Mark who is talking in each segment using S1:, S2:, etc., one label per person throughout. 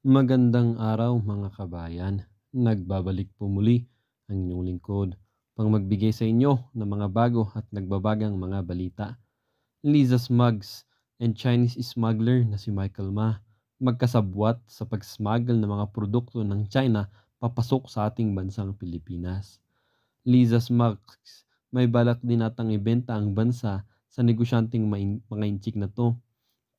S1: Magandang araw mga kabayan. Nagbabalik po muli ang inyong lingkod pang magbigay sa inyo ng mga bago at nagbabagang mga balita. Liza Smugs and Chinese smuggler na si Michael Ma magkasabwat sa pag-smuggle ng mga produkto ng China papasok sa ating bansang Pilipinas. Liza Smugs may balak din natang ibenta ang bansa sa negosyanteng mga inchik na to.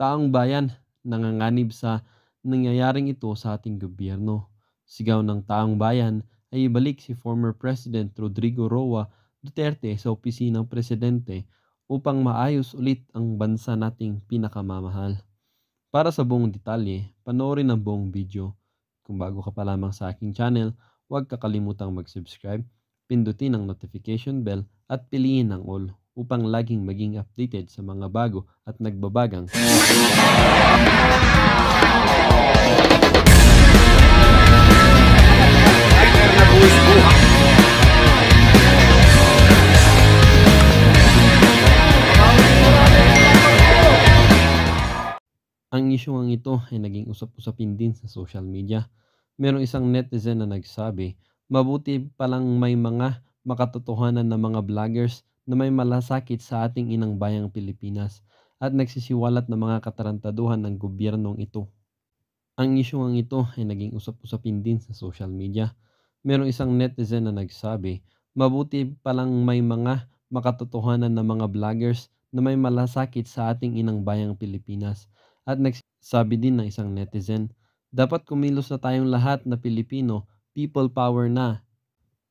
S1: Taong bayan nanganganib sa nangyayaring ito sa ating gobyerno. Sigaw ng taong bayan ay ibalik si former President Rodrigo Roa Duterte sa opisinang presidente upang maayos ulit ang bansa nating pinakamamahal. Para sa buong detalye, panoorin ang buong video. Kung bago ka pa lamang sa aking channel, huwag kakalimutang mag-subscribe, pindutin ang notification bell at piliin ang all upang laging maging updated sa mga bago at nagbabagang Ang isyung ito ay naging usap-usapin din sa social media. Merong isang netizen na nagsabi, mabuti palang may mga makatotohanan na mga vloggers na may malasakit sa ating inang bayang Pilipinas at nagsisiwalat ng mga katarantaduhan ng gobyernong ito. Ang isyung ito ay naging usap-usapin din sa social media. Merong isang netizen na nagsabi, mabuti palang may mga makatotohanan na mga vloggers na may malasakit sa ating inang bayang Pilipinas. At nagsabi din ng isang netizen, dapat kumilos na tayong lahat na Pilipino, people power na.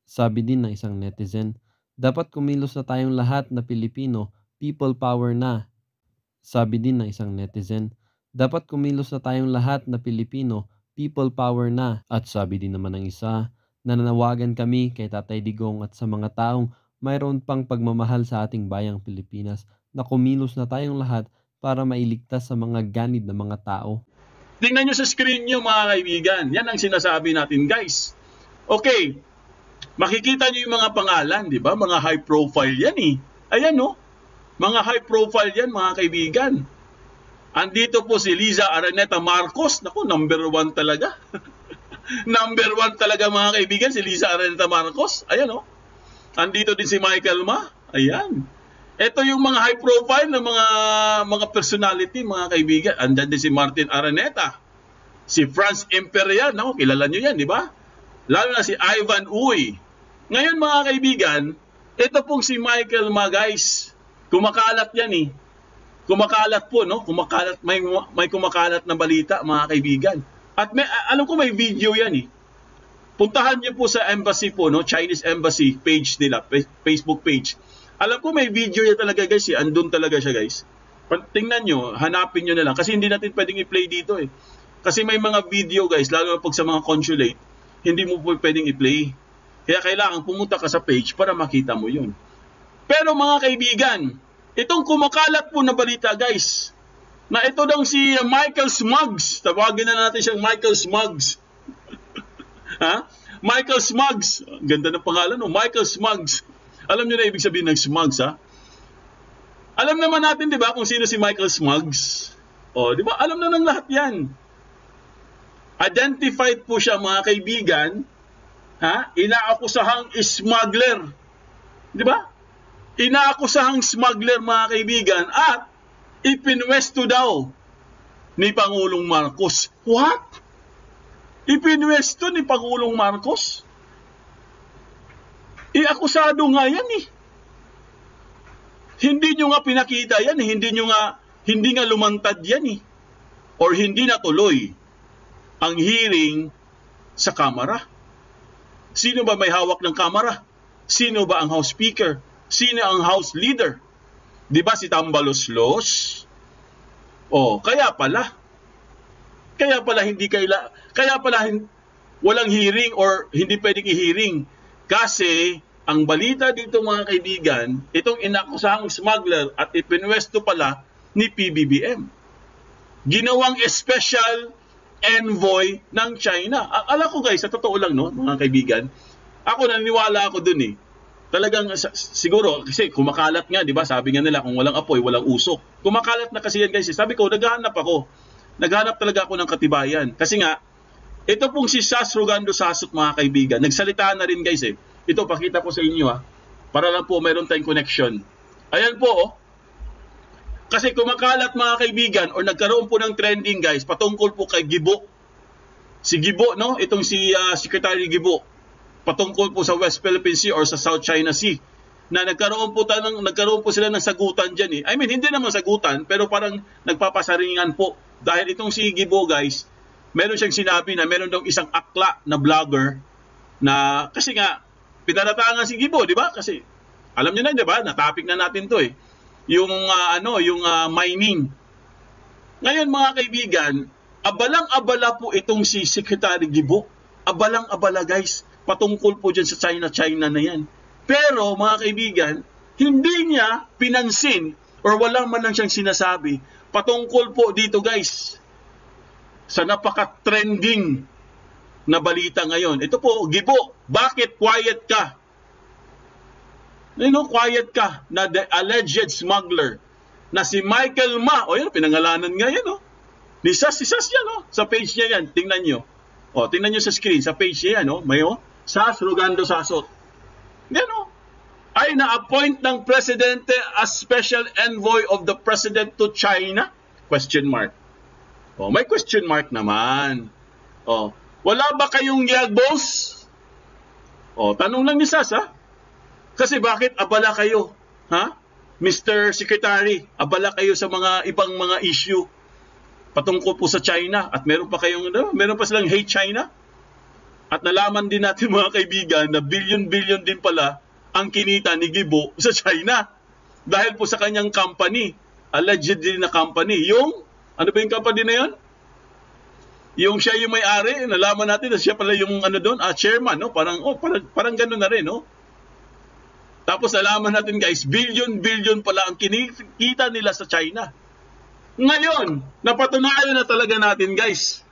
S1: Sabi din ng isang netizen, dapat kumilos na tayong lahat na Pilipino, people power na. Sabi din ng isang netizen, dapat kumilos na tayong lahat na Pilipino, people power na. At sabi din naman ng isa, nananawagan kami kay Tatay Digong at sa mga taong mayroon pang pagmamahal sa ating bayang Pilipinas na kumilos na tayong lahat para mailigtas sa mga ganid ng mga tao.
S2: Tingnan nyo sa screen nyo mga kaibigan. Yan ang sinasabi natin guys. Okay, makikita nyo yung mga pangalan, di ba? Mga high profile yan eh. Ayan no, mga high profile yan mga kaibigan. Andito po si Liza Araneta Marcos. Naku, number 1 talaga. Number 1 talaga mga kaibigan, si Liza Araneta Marcos. Ayan no. Andito din si Michael Ma. Ayan. Ito yung mga high profile na mga personality, mga kaibigan. Andyan din si Martin Araneta, si Franz Imperial, naku, kilala nyo yan, di ba? Lalo na si Ivan Uy. Ngayon mga kaibigan, ito pong si Michael Ma, guys. Kumakalat yan eh. Kumakalat po, no? Kumakalat, may kumakalat na balita, mga kaibigan. At alam ko may video yan eh. Puntahan niyo po sa embassy po, no? Chinese embassy page nila, Facebook page. Alam ko may video yan talaga guys, andun talaga siya guys. Tingnan nyo, hanapin nyo na lang. Kasi hindi natin pwedeng i-play dito eh. Kasi may mga video guys, lalo pag sa mga consulate, hindi mo po pwedeng i-play. Kaya kailangan pumunta ka sa page para makita mo yun. Pero mga kaibigan, itong kumakalat po na balita guys, na ito daw si Michael Smugs, tawagin na natin siyang Michael Smugs. Ha? Michael Smugs, ganda ng pangalan no, Michael Smugs. Alam niyo na ibig sabihin ng Smugs, ha? Alam naman natin, di ba, kung sino si Michael Smugs? O, di ba, alam na ng lahat yan. Identified po siya, mga kaibigan, ha? Inaakusahang smuggler. Di ba? Inaakusahang smuggler, mga kaibigan, at ipinwesto daw ni Pangulong Marcos. What? Ipinwesto ni Pangulong Marcos? Akusado nga yan eh. Hindi nyo nga pinakita yan eh. Hindi nga lumantad yan eh. Or hindi natuloy ang hearing sa Kamara. Sino ba may hawak ng Kamara? Sino ba ang House Speaker? Sino ang House Leader? Di ba si Tambaloslos? Oh, kaya pala walang hearing or hindi pwedeng i-hearing. Kasi, ang balita dito mga kaibigan, itong inakusahang smuggler at ipinwesto pala ni PBBM. Ginawang special envoy ng China. Alam ko guys, sa totoo lang no, mga kaibigan, ako naniniwala ako dun eh. Talagang siguro, kasi kumakalat nga, di ba? Sabi nga nila, kung walang apoy, walang usok. Kumakalat na kasi yan guys. Sabi ko, naghahanap talaga ako ng katibayan. Kasi nga, Ito pong si Sas Rogando Sasot, mga kaibigan. Nagsalita na rin guys eh. Ito, pakita ko sa inyo para lang po meron tayong connection. Ayan po Kasi kumakalat mga kaibigan o nagkaroon po ng trending guys patungkol po kay Gibo. Si Gibo, no? Itong si Secretary Gibo. Patungkol po sa West Philippine Sea or sa South China Sea. Na nagkaroon po sila ng sagutan dyan I mean, hindi naman sagutan, pero parang nagpapasaringan po. Dahil itong si Gibo guys, meron siyang sinabi na meron daw isang akla na vlogger na kasi nga pinaratangan si Gibo, di ba? Kasi alam niyo na, di ba? Na-topic na natin 'to Yung mining. Ngayon mga kaibigan, abalang-abala po itong si Secretary Gibo. Abalang-abala guys, patungkol po diyan sa China na 'yan. Pero mga kaibigan, hindi niya pinansin or wala man lang siyang sinasabi patungkol po dito guys sa napaka-trending na balita ngayon. Ito po, Gibo, bakit quiet ka? Quiet ka na the alleged smuggler na si Michael Ma. Yan, pinangalanan nga yan, Si Sas yan, sa page niya yan. Tingnan nyo. Tingnan nyo sa screen, sa page niya yan, May, Sas Rogando Sasot. Yan, ay na-appoint ng presidente as special envoy of the president to China? Question mark. May question mark naman. Wala ba kayong boss? Tanong lang ni Sas, Kasi bakit abala kayo? Mr. Secretary, abala kayo sa mga ibang mga issue patungkol po sa China at meron pa silang hate China? At nalaman din natin mga kaibigan na billion din pala ang kinita ni Gibo sa China dahil po sa kanyang company, alleged din na company. Ano ba yung company na yon? Yung siya yung may-ari, nalaman natin na siya pala yung chairman, parang gano'n na rin, Tapos nalaman natin guys, billion pala ang kinikita nila sa China. Ngayon, napatunayan na talaga natin guys,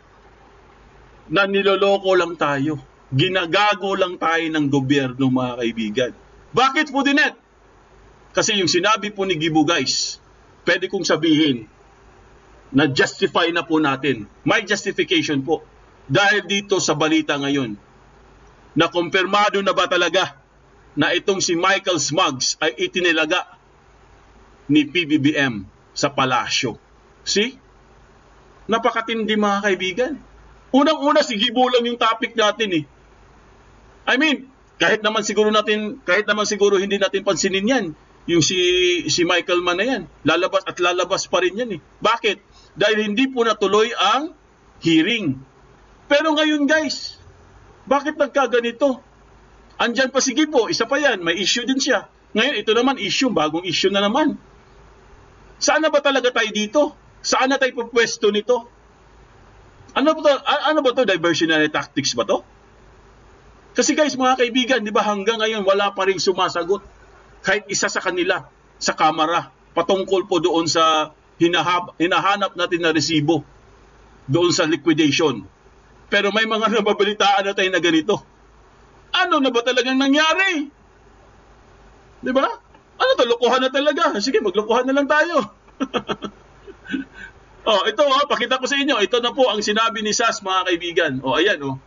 S2: na niloloko lang tayo. Ginagago lang tayo ng gobyerno mga kaibigan. Bakit po dinet? Kasi yung sinabi po ni Gibo guys, pwede kong sabihin, na justify na po natin. May justification po. Dahil dito sa balita ngayon, na kumpirmado na ba talaga na itong si Michael Smugs ay itinilaga ni PBBM sa palasyo. See? Napakatindi mga kaibigan. Unang-una si Gibo lang yung topic natin I mean, kahit naman siguro hindi natin pansinin yan. Yung si Michael Man na yan. Lalabas pa rin yan Bakit? Dahil hindi po natuloy ang hearing. Pero ngayon guys, bakit nagkaganito? Andyan pa si Gibo, isa pa yan, may issue din siya. Ngayon, ito naman bagong issue na naman. Saan na ba talaga tayo dito? Saan na tayo pupwesto nito? Ano ba to? Diversionary tactics ba to? Kasi guys, mga kaibigan, di ba hanggang ngayon wala pa rin sumasagot kahit isa sa kanila sa kamera patungkol po doon sa hinahanap natin na resibo doon sa liquidation. Pero may mga nababalitaan na tayo na ganito. Ano na ba talagang nangyari? Di ba? Lokohan na talaga. Sige, maglokohan na lang tayo. Ito pakita ko sa inyo. Ito na po ang sinabi ni Sas mga kaibigan. Ayan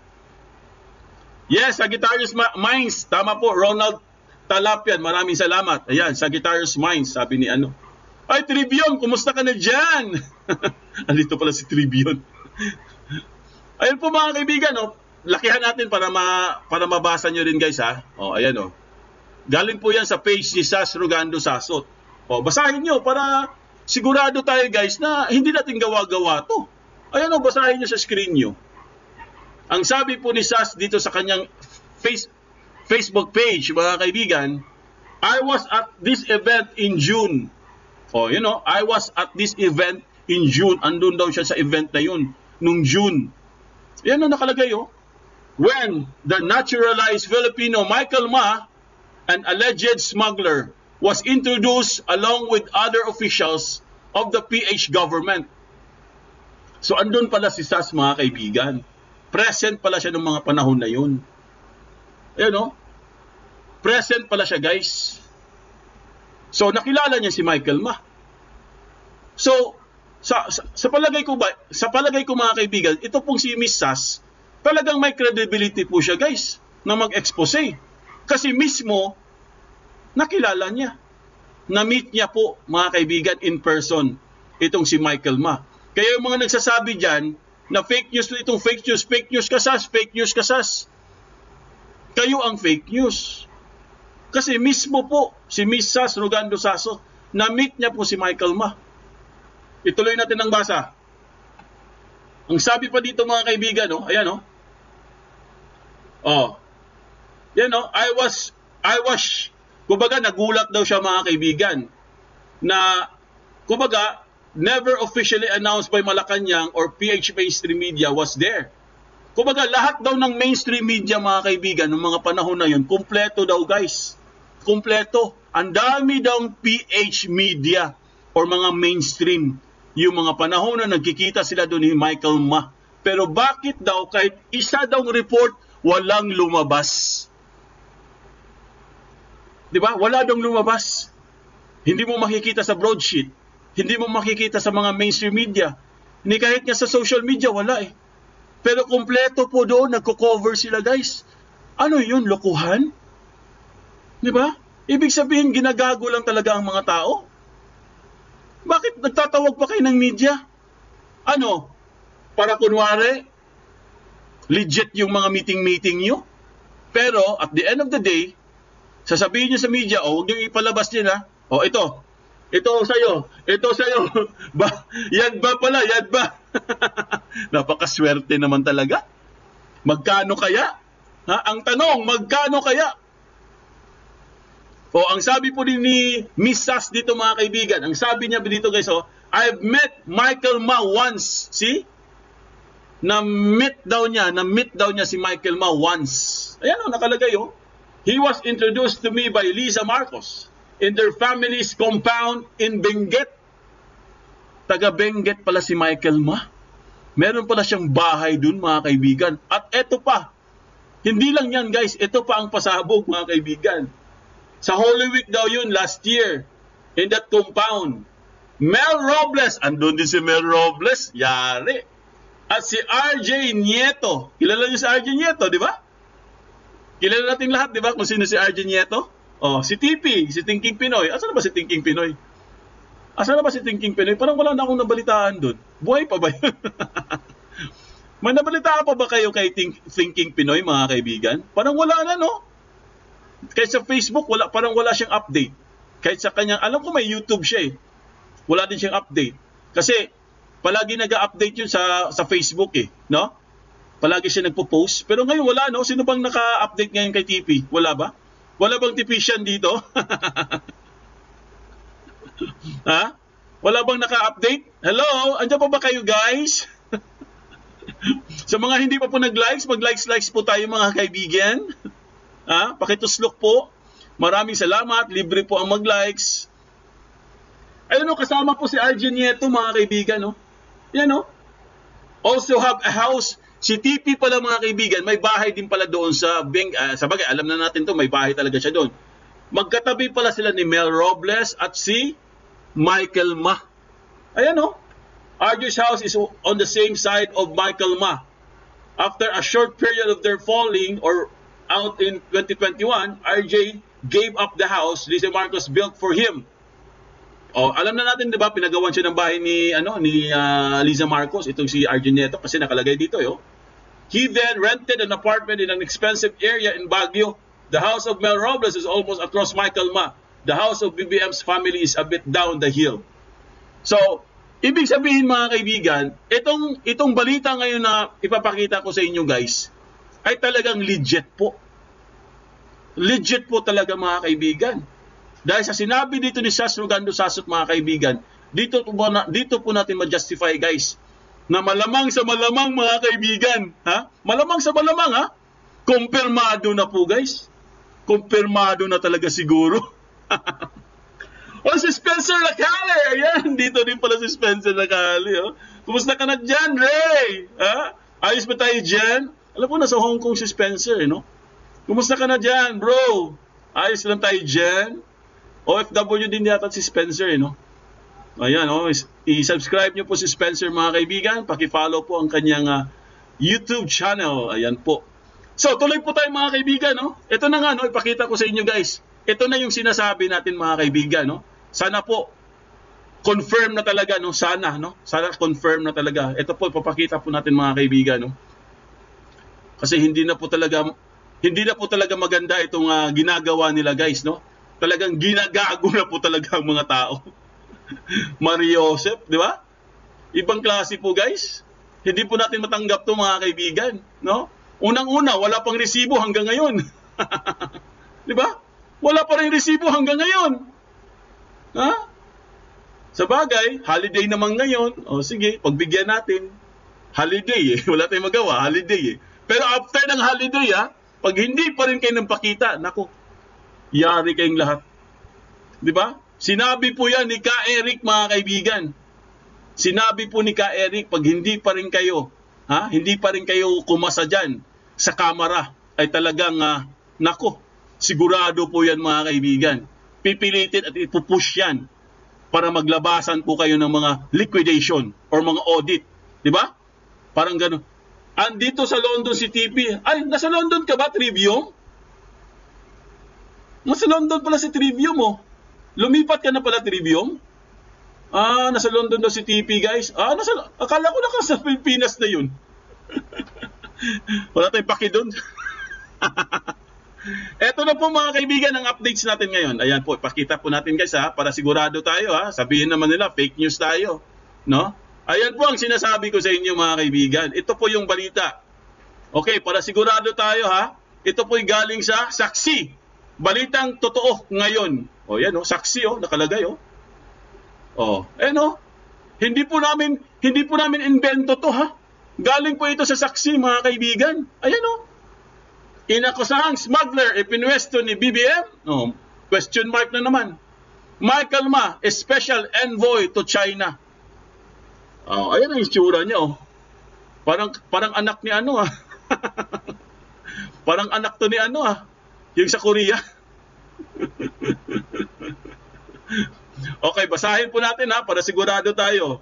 S2: Yes, Sagittarius Minds. Tama po, Ronald Talapian. Maraming salamat. Ayan, Sagittarius Minds, sabi ni Ay, Trivion, kumusta ka na dyan? Andito pala si Trivion. Ayun po mga kaibigan, lakihan natin para mabasa nyo rin guys ayan Galing po yan sa page ni Sas Rogando Sasot. Basahin nyo para sigurado tayo guys na hindi natin gawa-gawa to. Ayan basahin nyo sa screen nyo. Ang sabi po ni Sas dito sa kanyang Facebook page, mga kaibigan, I was at this event in June. I was at this event in June. Andun daw siya sa event na yun, nung June. Yan nakalagay When the naturalized Filipino Michael Ma, an alleged smuggler, was introduced along with other officials of the PH government. So andun pala si Sas mga kaibigan. Present pala siya ng mga panahon na yun. Ayan Present pala siya guys. So nakilala niya si Michael Ma. So sa palagay ko mga kaibigan, ito pong si Miss Sas talagang may credibility po siya guys na mag-expose. Kasi mismo, nakilala niya. Na-meet niya po mga kaibigan in person itong si Michael Ma. Kaya yung mga nagsasabi dyan na fake news itong fake news kasas, fake news kasas. Kayo ang fake news. Kasi mismo po si Miss Sas Rogando Saso, na-meet niya po si Michael Ma. Ituloy natin ang basa. Ang sabi pa dito mga kaibigan, no? Ayan, no? Oh. Yan, no? I was, kumbaga, nagulat daw siya mga kaibigan na, kumbaga, never officially announced by Malacanang or PH mainstream media was there. Kumbaga, lahat daw ng mainstream media mga kaibigan, ng mga panahon na yun, kumpleto daw guys. Kumpleto. Ang dami daw PH media or mga mainstream yung mga panahon na nagkikita sila doon ni Michael Ma. Pero bakit daw kahit isa daw report, walang lumabas? Diba? Wala daw lumabas. Hindi mo makikita sa broadsheet. Hindi mo makikita sa mga mainstream media. Hindi kahit nga sa social media, wala eh. Pero kumpleto po doon, nagko-cover sila guys. Ano yun? Lokohan? Diba? Ibig sabihin, ginagago lang talaga ang mga tao. Bakit nagtatawag pa kayo ng media? Ano? Para kunwari, legit yung mga meeting nyo? Pero, at the end of the day, sasabihin nyo sa media, huwag nyo ipalabas nyo na, ito sa'yo, yan ba pala, yan ba? Napakaswerte naman talaga. Magkano kaya? Ang tanong, magkano kaya? Ang sabi po din ni Miss Sas dito mga kaibigan, ang sabi niya dito guys, I've met Michael Ma once. See? Na-meet daw niya si Michael Ma once. Ayan nakalagay He was introduced to me by Liza Marcos in their family's compound in Benguet. Taga Benguet pala si Michael Ma. Meron pala siyang bahay dun mga kaibigan. At eto pa, hindi lang yan guys, ito pa ang pasabog mga kaibigan. Sa Holy Week daw yun last year, in that compound. Mel Robles, andun din si Mel Robles, yari. At si RJ Nieto, kilala niyo si RJ Nieto, di ba? Kilala natin lahat, di ba, kung sino si RJ Nieto? Si TP, si Thinking Pinoy. Asan na ba si Thinking Pinoy? Parang wala na akong nabalitaan doon. Buhay pa ba yun? May nabalitaan pa ba kayo kay Thinking Pinoy, mga kaibigan? Parang wala na, no? Kahit sa Facebook, parang wala siyang update. Kahit sa kanyang, alam ko may YouTube siya wala din siyang update. Kasi, palagi nag-update yun sa Facebook no? Palagi siya nagpo-post. Pero ngayon wala, no? Sino bang naka-update ngayon kay TP? Wala ba? Wala bang tipician dito? Ha? Wala bang naka-update? Hello? Andiyan pa ba kayo guys? Sa mga hindi pa po nag-likes, mag-likes po tayo mga kaibigan. Pakituslok po. Maraming salamat. Libre po ang mag-likes. Ayun kasama po si RJ Nieto mga kaibigan. Yan Also have a house. Si TP pala mga kaibigan, may bahay din pala doon sa bagay, alam na natin to, may bahay talaga siya doon. Magkatabi pala sila ni Mel Robles at si Michael Ma. Ayan RJ's house is on the same side of Michael Ma. After a short period of their falling or out in 2021, RJ gave up the house Liza Marcos built for him. Alam na natin 'di ba, pinagawan siya ng bahay ni Liza Marcos, itong si RJ Nieto kasi nakalagay dito He then rented an apartment in an expensive area in Baguio. The house of Mel Robles is almost across Michael Ma. The house of BBM's family is a bit down the hill. So, ibig sabihin mga kaibigan, itong balita ngayon na ipapakita ko sa inyo guys, ay talagang legit po. Legit po talaga mga kaibigan. Dahil sa sinabi dito ni Sas Rogando Sasot mga kaibigan, dito po natin ma-justify guys, na malamang sa malamang mga kaibigan, malamang sa malamang kumpirmado na po guys. Kumpirmado na talaga siguro. Si Spencer Lacalle, ayan, dito din pala si Spencer Lacalle. Kumusta ka na dyan, Ray? Ayos ba tayo dyan? Alam mo, nasa Hong Kong si Spencer, Kumusta ka na dyan, bro? Ayos lang tayo dyan? OFW din yata si Spencer, Ayan, i-subscribe nyo po si Spencer, mga kaibigan. Paki-follow po ang kanyang YouTube channel. Ayan po. So, tuloy po tayo mga kaibigan, no? Ito na nga, no? Ipakita ko sa inyo, guys. Ito na yung sinasabi natin mga kaibigan, no? Sana po, confirm na talaga, no? Sana, no? Sana confirm na talaga. Ito po, ipapakita po natin mga kaibigan, no? Kasi hindi na po talaga maganda itong ginagawa nila, guys, no? Talagang ginagago na po talaga ang mga tao. Mariosep, di ba? Ibang klase po, guys. Hindi po natin matanggap to mga kaibigan, no? Unang-una, wala pang resibo hanggang ngayon. Di ba? Wala pa rin resibo hanggang ngayon. Ha? Sa bagay, holiday naman ngayon. O sige, pagbigyan natin. Holiday eh. Wala tayong magawa, holiday eh. Pero after ng holiday pag hindi pa rin kayo nagpakita, naku, yari kayong lahat. Di ba? Sinabi po yan ni Ka Eric mga kaibigan. Sinabi po ni Ka Eric, pag hindi pa rin kayo, hindi pa rin kayo kumasa dyan sa kamera, ay talagang, naku, sigurado po yan mga kaibigan. Pipilitin at ipupush yan para maglabasan po kayo ng mga liquidation or mga audit. Di ba? Parang gano'n. Andito sa London si TP. Ay, nasa London ka ba, Trivium? Nasa London pala si Trivium, oh. Lumipat ka na pala, Trivium? Nasa London daw si TP, guys. Akala ko nasa Pilipinas na yun. Wala tayong paki doon. Eto na po mga kaibigan ang updates natin ngayon. Ayan po, ipakita po natin guys para sigurado tayo Sabihin naman nila, fake news tayo. No? Ayan po ang sinasabi ko sa inyo mga kaibigan. Ito po yung balita. Okay, para sigurado tayo Ito po galing sa saksi. Balitang totoo ngayon. O yan saksi nakalagay Hindi po namin invento to Galing po ito sa saksi mga kaibigan. Ayan Inakusahang smuggler ipinwesto ni BBM? Question mark na naman. Michael Ma, special envoy to China. Ayan ang itsura niya Parang anak ni Parang anak to ni yung sa Korea. Okay, basahin po natin para sigurado tayo.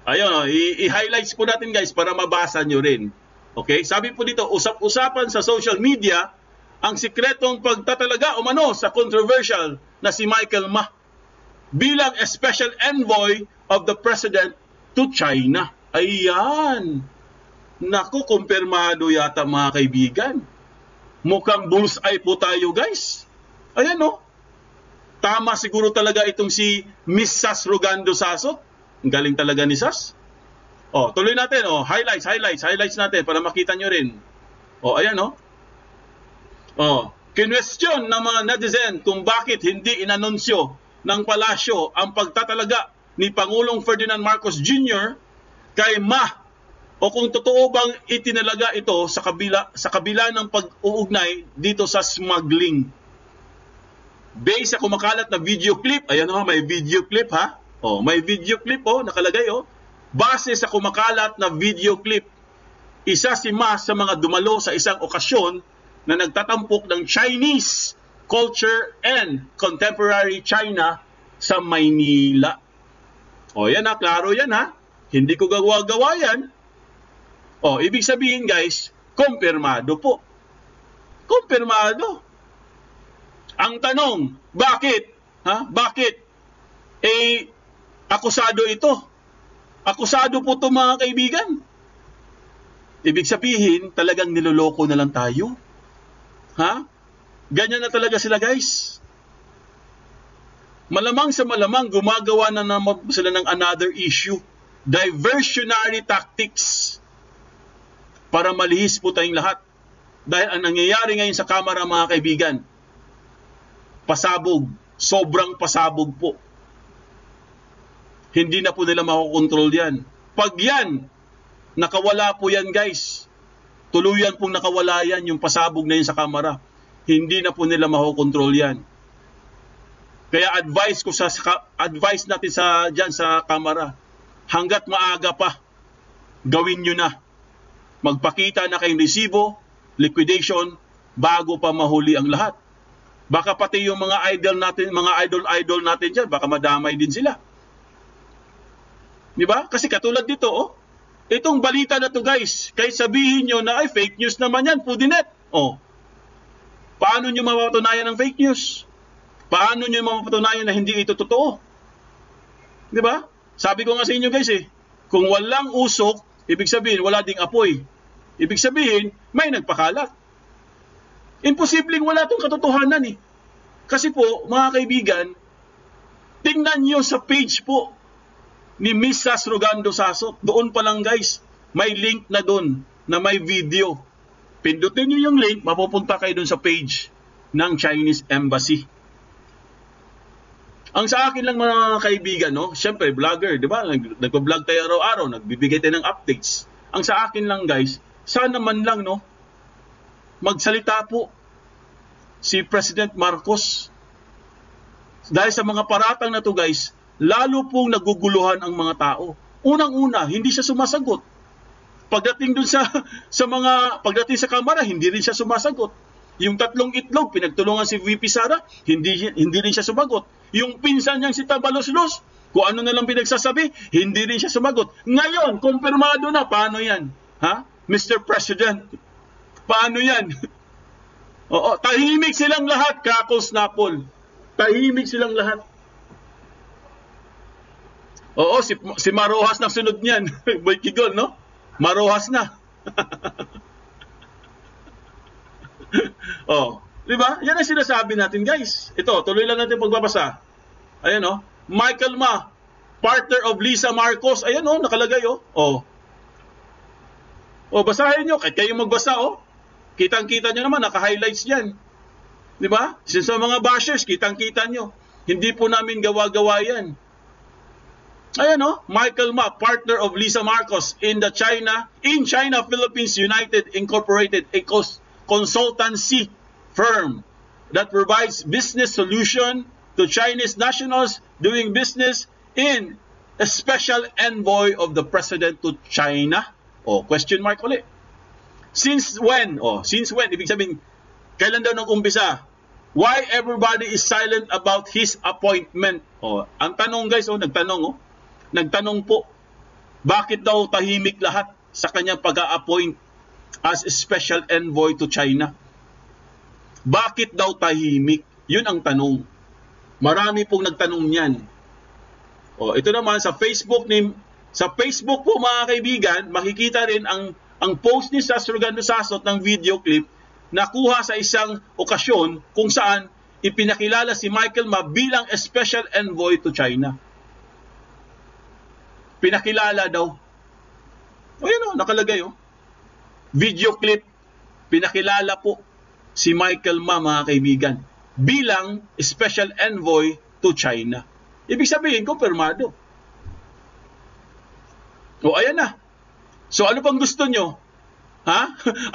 S2: Ayun, i-highlights po natin guys para mabasa nyo rin. Okay, sabi po dito, usap-usapan sa social media ang sikretong pagtatalaga umano sa controversial na si Michael Ma bilang a special envoy of the president to China. Ayan. Naku, kumpirmado yata mga kaibigan. Mukhang bullseye po tayo guys. Ayan Tama siguro talaga itong si Miss Sas Rogando Saso. Ang galing talaga ni Sas. Tuloy natin. Highlights natin para makita nyo rin. Ayan kinwestiyon ng mga netizen kung bakit hindi inanunsyo ng palasyo ang pagtatalaga ni Pangulong Ferdinand Marcos Jr. kay Ma o kung totoo bang itinalaga ito sa kabila ng pag-uugnay dito sa smuggling. Based sa kumakalat na video clip, ayan may video clip may video clip nakalagay Base sa kumakalat na video clip, isa si Ma sa mga dumalo sa isang okasyon na nagtatampok ng Chinese culture and contemporary China sa Maynila. Yan klaro yan Hindi ko gawa-gawa yan. Ibig sabihin guys, kumpirmado po. Kumpirmado. Ang tanong, bakit? Bakit? Akusado ito. Akusado po ito mga kaibigan. Ibig sabihin, talagang niloloko na lang tayo. Ganyan na talaga sila guys. Malamang sa malamang, gumagawa na naman sila ng another issue. Diversionary tactics. Para malihis po tayong lahat. Dahil ang nangyayari ngayon sa kamera mga kaibigan, pasabog. Sobrang pasabog po. Hindi na po nila makokontrol yan. Pag yan, nakawala po yan guys. Tuluyan pong nakawala yan, yung pasabog na yun sa kamera. Hindi na po nila makokontrol yan. Kaya advice natin dyan sa kamera, hanggat maaga pa, gawin nyo na. Magpakita na kayong resibo, liquidation, bago pa mahuli ang lahat. Baka pati yung mga idol natin dyan, baka madamay din sila. Di ba? Kasi katulad dito, Itong balita na to guys, kahit sabihin nyo na ay fake news naman yan, Pudinet. Oh, paano nyo mapapatunayan ng fake news? Paano nyo mapapatunayan na hindi ito totoo? Di ba? Sabi ko nga sa inyo guys kung walang usok, ibig sabihin wala ding apoy. Ibig sabihin, may nagpakalat. Imposibleng wala itong katotohanan Kasi po, mga kaibigan, tingnan nyo sa page po ni Miss Sas Rogando Sasot. Doon pa lang guys, may link na doon na may video. Pindutin nyo yung link, mapupunta kayo doon sa page ng Chinese Embassy. Ang sa akin lang mga kaibigan, syempre vlogger, di ba? Nagpa-vlog tayo araw-araw, nagbibigay tayo ng updates. Ang sa akin lang guys, sana man lang magsalita po si President Marcos. Dahil sa mga paratang na to guys, lalo pong naguguluhan ang mga tao. Unang-una, hindi siya sumasagot. Pagdating dun pagdating sa kamera, hindi rin siya sumasagot. Yung 3 itlog, pinagtulungan si VP Sara, hindi rin siya sumagot. Yung pinsan niyang si Tabaloslos, kung ano na lang pinagsasabi, hindi rin siya sumagot. Ngayon, kumpirmado na, paano yan? Ha? Mr. President, paano yan? Oo, tahimik silang lahat, Kakos Napol. Tahimik silang lahat. Oo, si Marojas na sunod niyan. Boy Kigol, no? Marojas na. Oh, di ba? Yan ang sinasabi natin, guys. Ito, tuloy lang natin pagbabasa. Ayan, Michael Ma, partner of Lisa Marcos. Ayan, nakalagay, Oh, basahin nyo. Kahit kayo magbasa, Kitang-kita nyo naman, naka-highlights yan. Di ba? Sa mga bashers, kitang-kita nyo. Hindi po namin gawa-gawa yan. Ayan Michael Ma, partner of Lisa Marcos in China Philippines United Incorporated, a consultancy firm that provides business solution to Chinese nationals doing business in a special envoy of the president to China. Question mark ulit. Since when? Since when? Ibig sabihin, kailan daw nag-umpisa? Why everybody is silent about his appointment? Ang tanong guys, nagtanong po, bakit daw tahimik lahat sa kanyang pag-a-appoint as a special envoy to China? Bakit daw tahimik? Yun ang tanong. Marami pong nagtanong niyan. Ito naman sa Facebook po mga kaibigan, makikita rin ang post ni Sas Rogando Sasot ng video clip na kuha sa isang okasyon kung saan ipinakilala si Michael Ma bilang a special envoy to China. Pinakilala daw. Ayan nakalagay Video clip, pinakilala po si Michael Ma mga kaibigan bilang special envoy to China. Ibig sabihin, kumpirmado. Ayan na. So ano pang gusto nyo? Ha?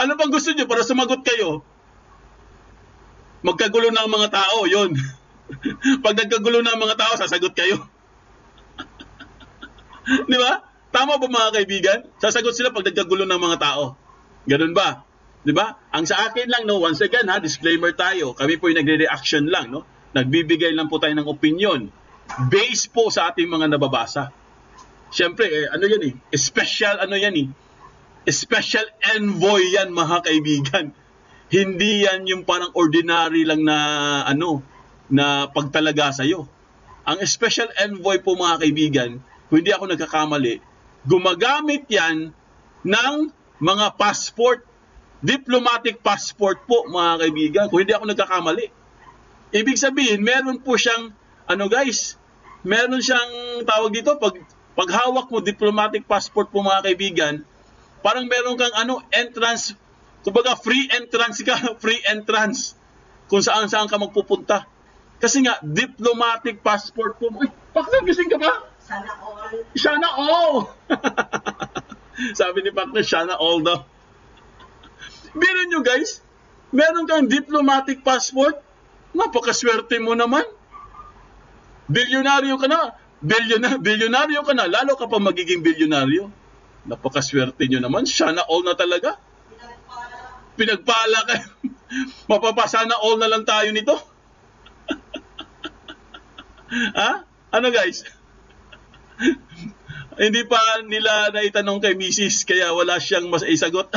S2: Ano pang gusto nyo para sumagot kayo? Magkagulo ng mga tao, yun. Pag nagkagulo ng mga tao, sasagot kayo. Di ba? Tama ba mga kaibigan? Sasagot sila pag nagkagulo ng mga tao. Ganun ba? Di ba? Ang sa akin lang, once again, disclaimer tayo. Kami po yung nagre-reaction lang, Nagbibigay lang po tayo ng opinion. Based po sa ating mga nababasa. Siyempre, special special envoy yan, mga kaibigan. Hindi yan yung parang ordinary lang na na pagtalaga sa'yo. Ang special envoy po mga kaibigan, kung hindi ako nagkakamali, gumagamit yan ng mga passport, diplomatic passport po mga kaibigan, kung hindi ako nagkakamali. Ibig sabihin, meron po siyang, meron siyang tawag dito, pag hawak mo diplomatic passport po mga kaibigan, parang meron kang entrance, kumbaga free entrance kung saan-saan ka magpupunta. Kasi nga, diplomatic passport po. Pakner, gising ka ba?
S3: Sana all.
S2: Sana all! Sabi ni Pakner, sana all daw. Biro nyo guys, meron kang diplomatic passport, napakaswerte mo naman. Bilyonaryo ka na. Bilyonaryo ka na, lalo ka pa magiging bilyonaryo. Napakaswerte nyo naman, sana all na talaga. Pinagpala kayo. Mapapasana all na lang tayo nito. Ha? Ano guys? Hindi pa nila naitanong kay Mrs. kaya wala siyang mas isagot.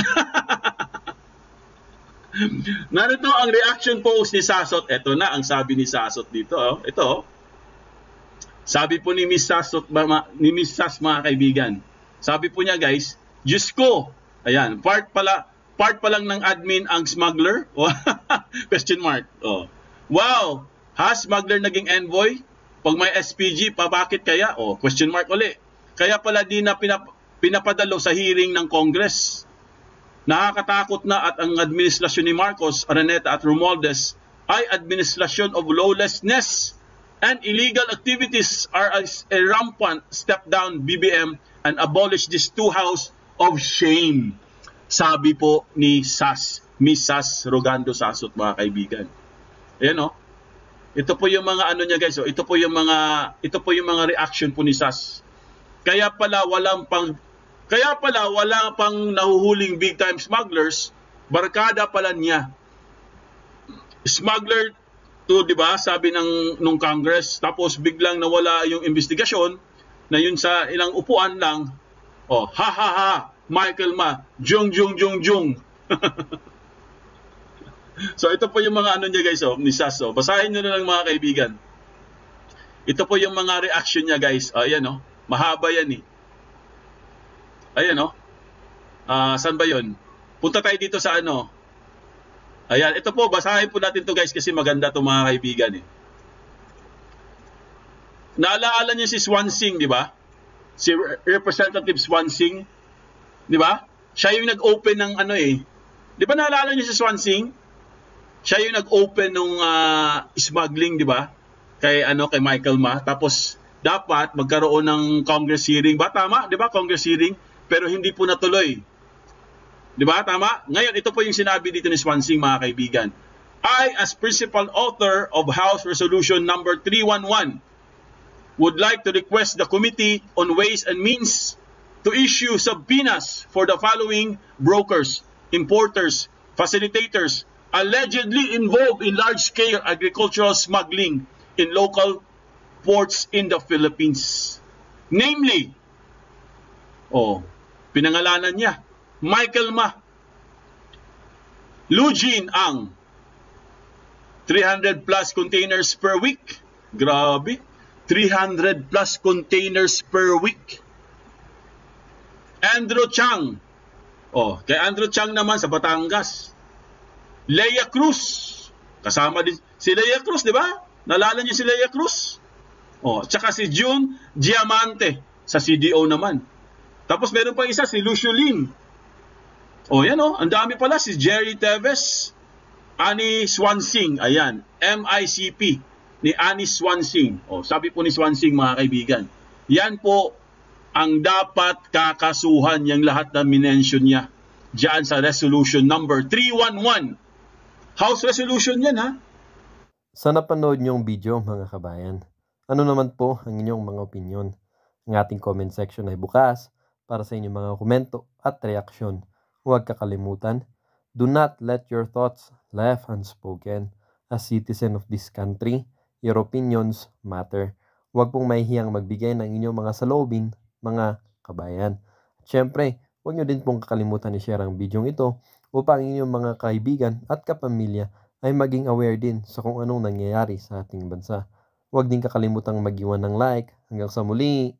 S2: Narito ang reaction post ni Sasot. Ito na ang sabi ni Sasot dito. Oh. Ito. Oh. Sabi po ni Miss Sasot, ni Miss Sas, mga kaibigan. Sabi po niya, guys, Diyos ko. Ayan, part pa lang ng admin ang smuggler. Question mark. Oh. Wow, has smuggler naging envoy? Pag may SPG, pa bakit kaya? Oh, question mark uli. Kaya pala di na pinapadalo sa hearing ng Congress. Nakakatakot na at ang administrasyon ni Marcos, Araneta at Romualdez ay administrasyon of lawlessness and illegal activities are a rampant step down BBM and abolish this two house of shame. Sabi po ni Miss Sas Rogando Sasot, mga kaibigan. Ayan o. Ito po yung mga ano niya, guys. Ito po yung mga reaction po ni Sas. Kaya pala wala pang nahuhuling big time smugglers, barkada pala niya. Smuggler to, 'di ba? Sabi nung Congress, tapos biglang nawala yung investigasyon na yun sa ilang upuan lang. Oh, ha ha ha, Michael Ma, jung. So ito po yung mga ano niya, guys, ni Sas. Basahin niyo na lang, mga kaibigan. Ito po yung mga reaction niya, guys. Ayan oh. Mahaba yan eh. Ayan o. Saan ba yun? Punta tayo dito sa ano. Ayan. Ito po. Basahin po natin to, guys, kasi maganda to, mga kaibigan eh. Naalaala niyo si Swansing, di ba? Si Representative Swansing. Di ba? Siya yung nag-open ng ano eh. Di ba naalala niyo si Swansing? Siya yung nag-open ng smuggling, di ba? Kay Michael Ma. Tapos dapat magkaroon ng Congress hearing. Ba tama? 'Di ba? Congress hearing, pero hindi po natuloy. 'Di ba? Tama? Ngayon, ito po yung sinabi dito ni Swansing, mga kaibigan. I, as principal author of House Resolution number 311, would like to request the Committee on Ways and Means to issue subpoenas for the following brokers, importers, facilitators allegedly involved in large-scale agricultural smuggling in local ports in the Philippines. Namely, pinangalanan niya, Michael Ma, Lugin Ang, 300 plus containers per week. Grabe, 300 plus containers per week. Andrew Chang, kay Andrew Chang naman sa Batangas. Leia Cruz, kasama din si Leia Cruz, di ba? Nalala niyo si Leia Cruz? Tsaka si June Diamante sa CDO naman. Tapos meron pa isa, si Lucio Lim. Yan ang dami pala. Si Jerry Teves, Ani Swansing, ayan, MICP ni Ani Swansing. Sabi po ni Swansing, mga kaibigan, yan po ang dapat kakasuhan yung lahat na minention niya diyan sa resolution number 311. House resolution yan, ha?
S1: Sa napanood niyong video, mga kabayan, ano naman po ang inyong mga opinion? Ang ating comment section ay bukas para sa inyong mga komento at reaksyon. Huwag kakalimutan, do not let your thoughts left unspoken. As citizen of this country, your opinions matter. Huwag pong mahihiyang magbigay ng inyong mga saloobin, mga kabayan. At syempre, huwag nyo din pong kakalimutan i-share ang video ito upang inyong mga kaibigan at kapamilya ay maging aware din sa kung anong nangyayari sa ating bansa. Huwag din kakalimutang mag-iwan ng like. Hanggang sa muli!